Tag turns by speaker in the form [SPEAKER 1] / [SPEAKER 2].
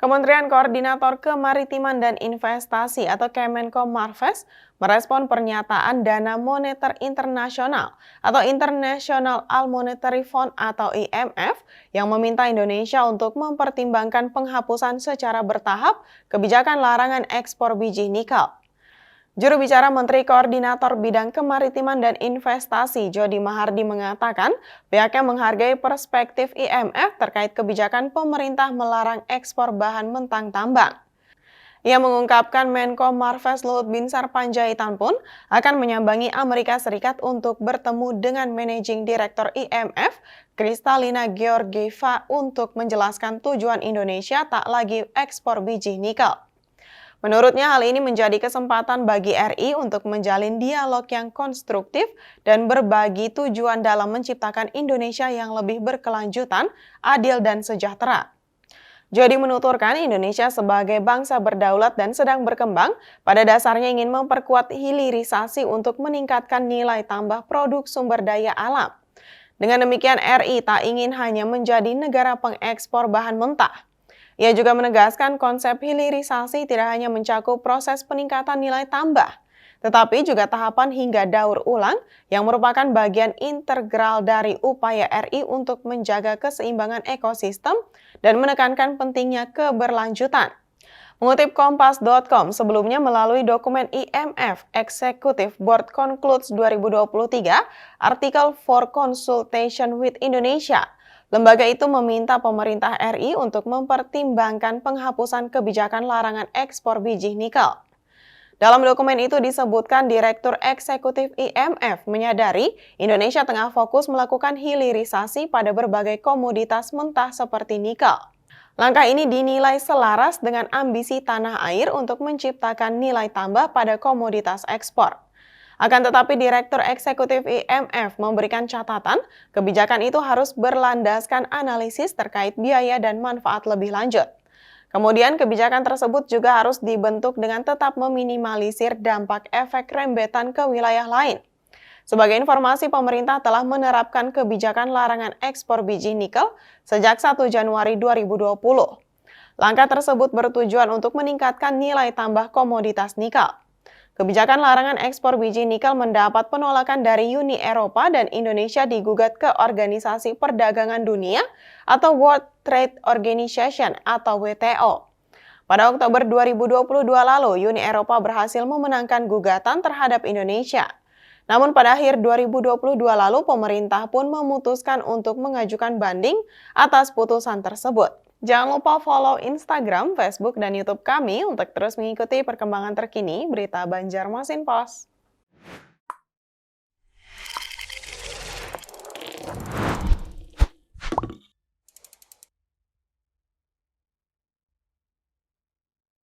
[SPEAKER 1] Kementerian Koordinator Kemaritiman dan Investasi atau Kemenko Marves merespon pernyataan Dana Moneter Internasional atau International Monetary Fund atau IMF yang meminta Indonesia untuk mempertimbangkan penghapusan secara bertahap kebijakan larangan ekspor biji nikel. Juru bicara Menteri Koordinator Bidang Kemaritiman dan Investasi, Jody Mahardi mengatakan pihaknya menghargai perspektif IMF terkait kebijakan pemerintah melarang ekspor bahan mentah tambang. Ia mengungkapkan Menko Marves Luhut Binsar Panjaitan pun akan menyambangi Amerika Serikat untuk bertemu dengan Managing Director IMF, Kristalina Georgieva, untuk menjelaskan tujuan Indonesia tak lagi ekspor biji nikel. Menurutnya hal ini menjadi kesempatan bagi RI untuk menjalin dialog yang konstruktif dan berbagi tujuan dalam menciptakan Indonesia yang lebih berkelanjutan, adil dan sejahtera. Jody menuturkan Indonesia sebagai bangsa berdaulat dan sedang berkembang, pada dasarnya ingin memperkuat hilirisasi untuk meningkatkan nilai tambah produk sumber daya alam. Dengan demikian RI tak ingin hanya menjadi negara pengekspor bahan mentah. Ia juga menegaskan konsep hilirisasi tidak hanya mencakup proses peningkatan nilai tambah, tetapi juga tahapan hingga daur ulang yang merupakan bagian integral dari upaya RI untuk menjaga keseimbangan ekosistem dan menekankan pentingnya keberlanjutan. Mengutip Kompas.com, sebelumnya melalui dokumen IMF Executive Board Concludes 2023, artikel For Consultation with Indonesia, lembaga itu meminta pemerintah RI untuk mempertimbangkan penghapusan kebijakan larangan ekspor biji nikel. Dalam dokumen itu disebutkan Direktur Eksekutif IMF menyadari Indonesia tengah fokus melakukan hilirisasi pada berbagai komoditas mentah seperti nikel. Langkah ini dinilai selaras dengan ambisi tanah air untuk menciptakan nilai tambah pada komoditas ekspor. Akan tetapi Direktur Eksekutif IMF memberikan catatan, kebijakan itu harus berlandaskan analisis terkait biaya dan manfaat lebih lanjut. Kemudian kebijakan tersebut juga harus dibentuk dengan tetap meminimalisir dampak efek rembetan ke wilayah lain. Sebagai informasi, pemerintah telah menerapkan kebijakan larangan ekspor biji nikel sejak 1 Januari 2020. Langkah tersebut bertujuan untuk meningkatkan nilai tambah komoditas nikel. Kebijakan larangan ekspor biji nikel mendapat penolakan dari Uni Eropa dan Indonesia digugat ke Organisasi Perdagangan Dunia atau World Trade Organization atau WTO. Pada Oktober 2022 lalu, Uni Eropa berhasil memenangkan gugatan terhadap Indonesia. Namun pada akhir 2022 lalu, pemerintah pun memutuskan untuk mengajukan banding atas putusan tersebut. Jangan lupa follow Instagram, Facebook, dan YouTube kami untuk terus mengikuti perkembangan terkini berita Banjarmasin Post.